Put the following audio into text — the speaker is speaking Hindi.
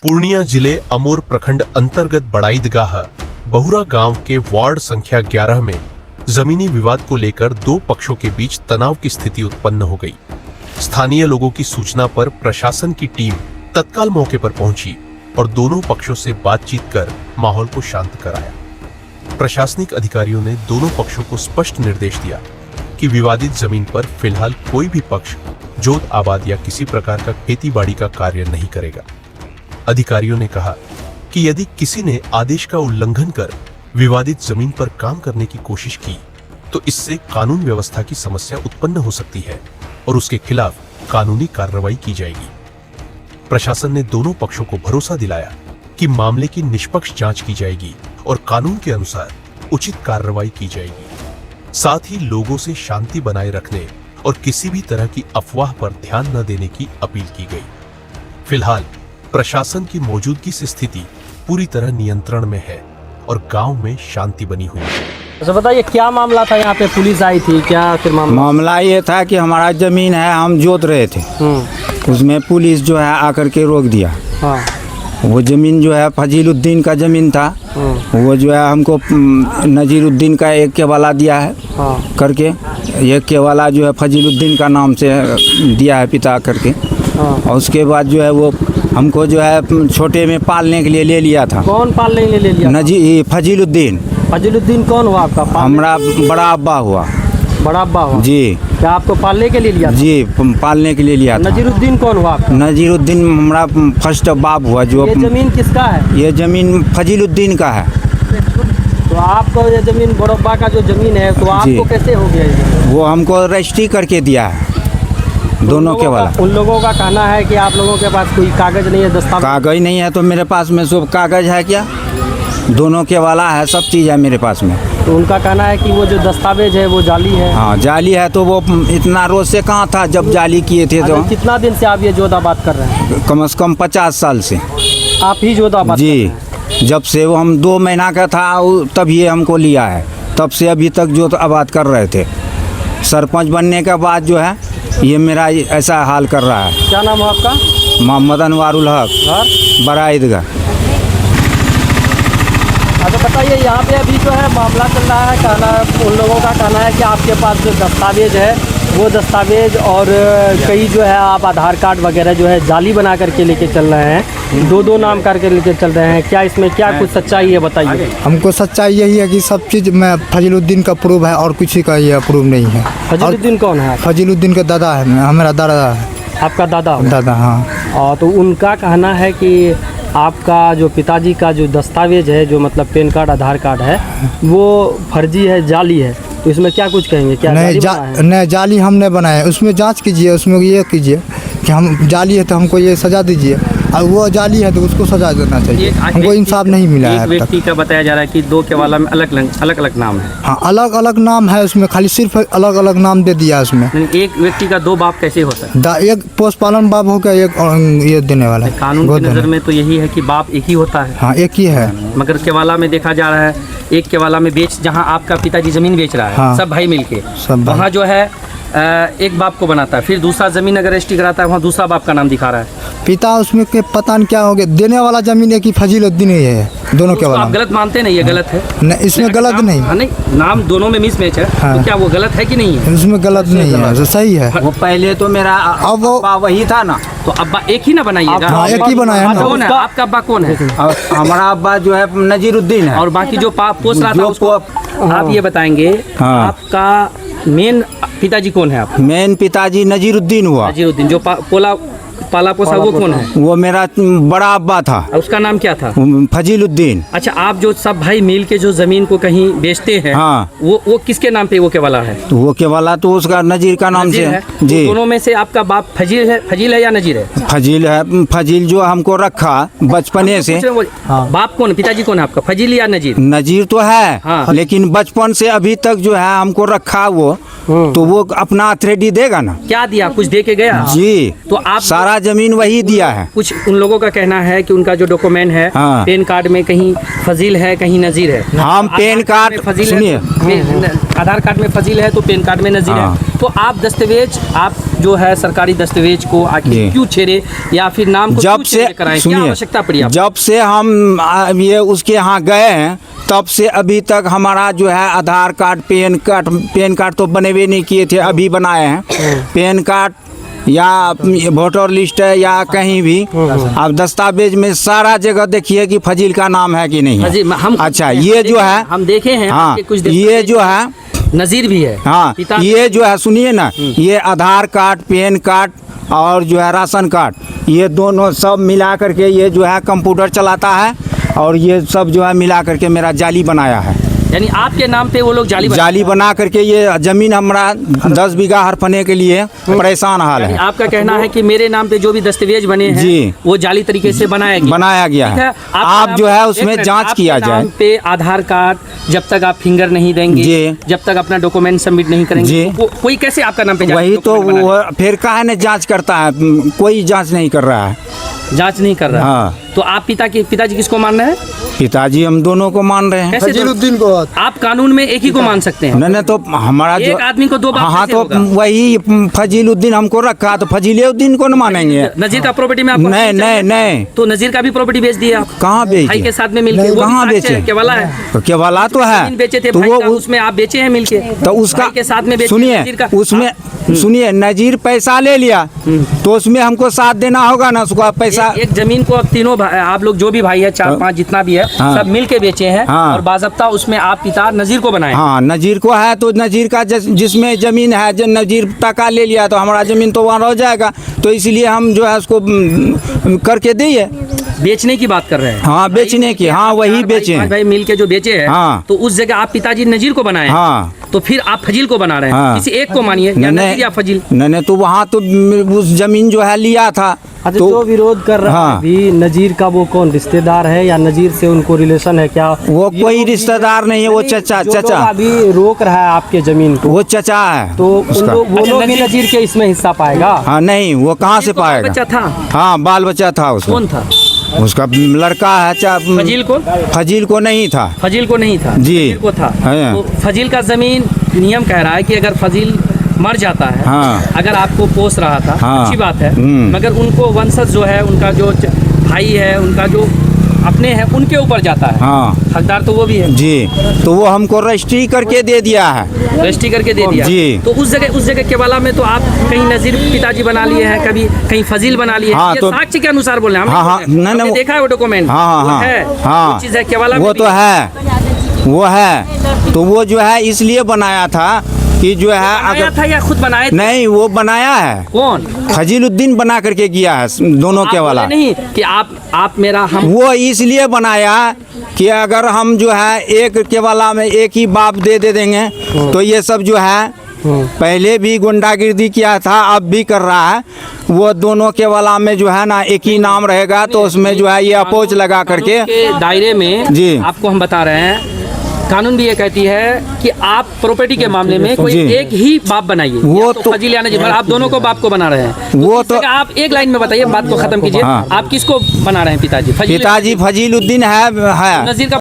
पूर्णिया जिले अमोर प्रखंड अंतर्गत बड़ाईदगाह बहुरा गांव के वार्ड संख्या 11 में जमीनी विवाद को लेकर दो पक्षों के बीच तनाव की स्थिति उत्पन्न हो गई। स्थानीय लोगों की सूचना पर प्रशासन की टीम तत्काल मौके पर पहुंची और दोनों पक्षों से बातचीत कर माहौल को शांत कराया। प्रशासनिक अधिकारियों ने दोनों पक्षों को स्पष्ट निर्देश दिया कि विवादित जमीन पर फिलहाल कोई भी पक्ष जोत आबाद या किसी प्रकार का खेती बाड़ी का कार्य नहीं करेगा। अधिकारियों ने कहा कि यदि किसी ने आदेश का उल्लंघन कर विवादित जमीन पर काम करने की कोशिश की तो इससे कानून व्यवस्था की समस्या उत्पन्न हो सकती है और उसके खिलाफ कानूनी कार्रवाई की जाएगी। प्रशासन ने दोनों पक्षों को भरोसा दिलाया कि मामले की निष्पक्ष जांच की जाएगी और कानून के अनुसार उचित कार्रवाई की जाएगी। साथ ही लोगों से शांति बनाए रखने और किसी भी तरह की अफवाह पर ध्यान न देने की अपील की गई। फिलहाल प्रशासन की मौजूदगी से स्थिति पूरी तरह नियंत्रण में है और गांव में शांति बनी हुई है। अच्छा बताइए, क्या मामला था? यहाँ पे पुलिस आई थी क्या? फिर मामला ये था कि हमारा जमीन है, हम जोत रहे थे, उसमें पुलिस जो है आकर के रोक दिया। हाँ। वो ज़मीन जो है फजीलुद्दीन का ज़मीन था, वो जो है हमको नजीरुद्दीन का एक केवाला दिया है। हाँ। करके एक केवाला जो है फजीलुद्दीन का नाम से दिया है पिता करके। हाँ। और उसके बाद जो है वो हमको जो है छोटे में पालने के लिए ले लिया था। कौन पालने के लिए ले लिया? फजीलुद्दीन। फजीलुद्दीन कौन हुआ आपका? हमारा बड़ा अब्बा हुआ। बड़ा अब्बा हुआ जी। क्या आपको पालने के लिए लिया था? जी, पालने के लिए लिया था। नजीरुद्दीन कौन हुआ आपका? नजीरुद्दीन हमारा फर्स्ट बाप हुआ। जो ये जमीन किसका है? ये जमीन फजीलुद्दीन का है। तो आपको ये जमीन बड़ब्बा का जो जमीन है तो आपको कैसे हो गया ये? वो हमको रजिस्ट्री करके दिया है दोनों के वाला। उन लोगों का कहना है कि आप लोगों के पास कोई कागज नहीं है, दस्तावेज? कागज नहीं है तो मेरे पास में सब कागज है क्या? दोनों के वाला है, सब चीज़ है मेरे पास में। तो उनका कहना है कि वो जो दस्तावेज है वो जाली है। हाँ, जाली है। तो वो इतना रोज से कहाँ था जब जाली किए थे? तो कितना दिन से आप ये जोत आबाद कर रहे हैं? कम से कम 50 साल से आप ही जोत आबाद? जी। जब से वो हम 2 महीना का था तब ये हमको लिया है, तब से अभी तक जोत आबाद कर रहे थे। सरपंच बनने के बाद जो है ये मेरा ऐसा हाल कर रहा है। क्या नाम है आपका? मोहम्मद अनवारुल हक, बड़ाईदगाह। अच्छा बताइए, यहाँ पे अभी जो है मामला चल रहा है, कहना उन लोगों का कहना है कि आपके पास जो दस्तावेज है वो दस्तावेज और कई जो है आप आधार कार्ड वगैरह जो है जाली बना करके लेके चल रहे हैं, दो नाम करके लेके चल रहे हैं। क्या इसमें क्या कुछ सच्चाई है, बताइए। हमको सच्चाई यही है कि सब चीज़ में फजीलुद्दीन का प्रूफ है और किसी का ये प्रूफ नहीं है। फजीलुद्दीन कौन है? फजीलुद्दीन का दादा है, हमारा दादा है। आपका दादा? दादा, हाँ। और तो उनका कहना है कि आपका जो पिताजी का जो दस्तावेज है, जो मतलब पैन कार्ड आधार कार्ड है, वो फर्जी है, जाली है। तो इसमें क्या कुछ कहेंगे? क्या नहीं, जाली हमने बनाया। उसमें जांच कीजिए, उसमें ये कीजिए कि हम जाली है तो हमको ये सजा दीजिए, और वो जाली है तो उसको सजा देना चाहिए। हमको इंसाफ नहीं मिला है। एक व्यक्ति का बताया जा रहा है कि 2 केवाला में अलग अलग नाम है। हाँ, अलग अलग नाम है उसमें, खाली सिर्फ अलग अलग नाम दे दिया उसमें। एक व्यक्ति का 2 बाप कैसे हो सकता है? एक पोषपालन बाप हो गया, एक ये देने वाला। कानून की नज़र में तो यही है कि बाप एक ही होता है। हाँ, एक ही है। मगर केवाला में देखा जा रहा है, एक केवाला में जहाँ आपका पिताजी जमीन बेच रहा है। हाँ। सब भाई मिलके वहाँ जो है एक बाप को बनाता है, फिर दूसरा जमीन अगर रजिस्ट्री कराता है वहाँ दूसरा बाप का नाम दिखा रहा है। पिता उसमें के पता नहीं क्या हो गया, देने वाला जमीन है कि फजीलुद्दीन ही है, दोनों के वाला। आप गलत मानते नहीं? ये गलत है? नहीं, इसमें गलत नहीं। नहीं, नाम दोनों में मिस मैच है। हाँ। तो क्या वो गलत है कि नहीं है? इसमें गलत नहीं है, सही है। वो पहले तो मेरा अब वो वही था ना, तो अब्बा एक ही ना बनाइएगा? हाँ, एक ही बनाया ना। कौन है आपका अब्बा? कौन है? हमारा अब्बा जो है नजीरुद्दीन है। और बाकी जो पोस रहा था उसको आप ये बताएंगे। हाँ। आपका मेन पिताजी कौन है? आप मेन पिताजी नजीरुद्दीन हुआ। नजीरुद्दीन। जो पाला पोसा वो कौन है? वो मेरा बड़ा अब्बा था। उसका नाम क्या था? फजीलुद्दीन। अच्छा, आप जो सब भाई मिल के जो जमीन को कहीं बेचते हैं, हाँ, वो किसके नाम पे वो केवाला है? तो वो केवाला तो उसका नजीर का नाम से है। जी। दोनों में से आपका बाप फजील है या नजीर है? फजील है। फजील जो हमको रखा बचपने से। हाँ। बाप कौन, पिताजी कौन है आपका? फजील या नजीर? नजीर तो है। हाँ। लेकिन बचपन से अभी तक जो है हमको रखा वो, तो वो अपना अथॉरिटी देगा ना। क्या दिया? कुछ दे के गया? जी। तो आप सारा जमीन वही दिया है। कुछ उन लोगों का कहना है कि उनका जो डॉक्यूमेंट है, हाँ, पैन कार्ड में कहीं फजील है, कहीं नजीर है। हम पैन कार्ड फजील सुनिए, है, आधार कार्ड में फजील है तो पैन कार्ड में नजीर है। तो आप दस्तावेज, आप जो है सरकारी दस्तावेज को आखिर जी। क्यों छेड़े या फिर नाम को जब क्यों से चेंज कराएं? क्या सुनिए, आवश्यकता पड़ी आपको? जब से हम ये उसके यहाँ गए हैं तब से अभी तक हमारा जो है आधार कार्ड, पेन कार्ड तो बने हुए नहीं किए थे, अभी बनाए हैं। पेन कार्ड या वोटर लिस्ट है या कहीं भी, अब दस्तावेज में सारा जगह देखिए कि फजील का नाम है कि नहीं फजील, हम है। अच्छा, ये जो है, हम देखे हैं हाँ, आपके कुछ ये दस्तावेज जो है, नज़ीर भी है। हाँ, पिता ये जो है सुनिए ना, ये आधार कार्ड, पेन कार्ड और जो है राशन कार्ड, ये दोनों सब मिला करके ये जो है कंप्यूटर चलाता है और ये सब जो है मिला करके मेरा जाली बनाया है। यानी आपके नाम पे वो लोग जाली बना करके ये ज़मीन हमारा 10 बीघा हड़पने के लिए परेशान हाल है। आपका कहना है कि मेरे नाम पे जो भी दस्तावेज बने हैं जी, वो जाली तरीके से बनाया गया है। आपका आप नाम- जो है एक उसमें मिनट, जांच आपके किया नाम जाए। पे आधार कार्ड जब तक आप फिंगर नहीं देंगे, जी, जब तक अपना डॉक्यूमेंट सबमिट नहीं करेंगे, जी, कोई कैसे आपका नाम पे जाली वही तो document बनाएगा? वो फिर काहे ने जांच करता है, कोई जांच नहीं कर रहा है। जांच नहीं कर रहा। हाँ। तो आप पिताजी किसको मान रहे हैं? पिताजी हम दोनों को मान रहे हैं। कैसे फजीलुद्दीन को आप कानून में एक ही को मान सकते हैं। नहीं तो हमारा जो एक आदमी को दो बाप हाँ कैसे तो होगा? वही फजीलुद्दीन हमको रखा, तो फजीलुद्दीन को न मानेंगे। नजीर का प्रॉपर्टी में आपको नहीं नहीं नहीं, तो नजीर का भी प्रॉपर्टी बेच दिया आप कहाँ भाई बेचे? के साथ में मिलके। वो भी कहाँ साक्ष्य बेचे? है, केवला है। तो केवला तो है, जमीन बेचे थे तो भाई वो का, उसमें आप बेचे हैं मिलके। तो उसका भाई के साथ में बेचे सुनिए, नजीर का। उसमें सुनिए, नजीर पैसा ले लिया तो उसमें हमको साथ देना होगा ना, उसका पैसा। एक जमीन को अब तीनों आप लोग जो भी भाई है, 4-5 जितना भी है, हाँ। सब मिल के बेचे हैं। हाँ। और बाज़ाब्ता उसमें आप पिता नजीर को बनाए। हाँ, नजीर को है तो नजीर का जिसमें जमीन है, जो नजीर टका ले लिया तो हमारा जमीन तो वहाँ रह जाएगा, तो इसलिए हम जो है उसको करके दिए। बेचने की बात कर रहे हैं। हाँ, बेचने की, हाँ वही बेचे हैं। भाई मिल के जो बेचे हैं, हाँ। तो उस जगह आप पिताजी नजीर को बनाए हैं। हाँ। तो फिर आप फजील को बना रहे हैं। हाँ। किसी एक को मानिए, या नजीर या फजील। नहीं तो वहाँ तो उस जमीन जो है लिया था। अच्छा, तो जो विरोध कर रहा हाँ। है अभी नजीर का, वो कौन रिश्तेदार है या नजीर से उनको रिलेशन है क्या? वो ये कोई लोग भी- रिश्तेदार नहीं है, वो चचा जो लोग चचा अभी रोक रहा है आपके जमीन को, वो चचा है तो उन उसका। लोग वो लोग भी नजीर के इसमें हिस्सा पाएगा? हाँ नहीं, वो कहाँ से नजीर को बाल पाएगा? बच्चा था? हाँ, बाल बच्चा था उसका। कौन था? उसका लड़का है। फजील को? फजील को नहीं था। फजील को नहीं था, जी। नजीर को था। हाँ। तो फजील का जमीन, नियम कह रहा है कि अगर फजील मर जाता है, हाँ। अगर आपको पोस रहा था, हाँ। अच्छी बात है, हम्म। मगर उनको वंशज जो है, उनका जो भाई है, उनका जो अपने हैं, उनके ऊपर जाता है। हाँ हकदार तो वो भी है जी, तो वो हमको रजिस्ट्री करके दे दिया है। रजिस्ट्री करके दे दिया। जी। तो उस जगह केवला में तो आप कहीं नजीर पिताजी बना लिए हैं, कभी कहीं फजील बना लिए हैं। हाँ, ये तो साक्ष्य के अनुसार बोल रहे हैं, हाँ, हाँ, नहीं, वो- देखा है वो डॉक्यूमेंट। हाँ हाँ है हाँ, वो चीज़ है केवला में वो भी तो है, वो है। तो वो जो है इसलिए बनाया था कि जो है बनाया अगर था या खुद बनाए थे? नहीं, वो बनाया है, कौन? फजीलुद्दीन बना करके किया है दोनों आप के वाला। बोले नहीं कि आप मेरा हम वो इसलिए बनाया कि अगर हम जो है एक के वाला में एक ही बाप दे देंगे तो ये सब जो है पहले भी गुंडागिर्दी किया था, अब भी कर रहा है। वो दोनों के वाला में जो है ना एक ही नाम रहेगा, तो उसमें जो है ये अपोज लगा करके के दायरे में जी। आपको हम बता रहे हैं, कानून भी ये कहती है कि आप प्रॉपर्टी के मामले में कोई जी। एक ही बाप बनाइए। वो या तो फजील या नजीर, आप दोनों को बाप को बना रहे हैं। वो इस तो- जगह आप एक लाइन में बताइए, बात को खत्म कीजिए। हाँ। आप किसको बना रहे हैं? पिताजी पिताजी फजीलुद्दीन है। नजीर का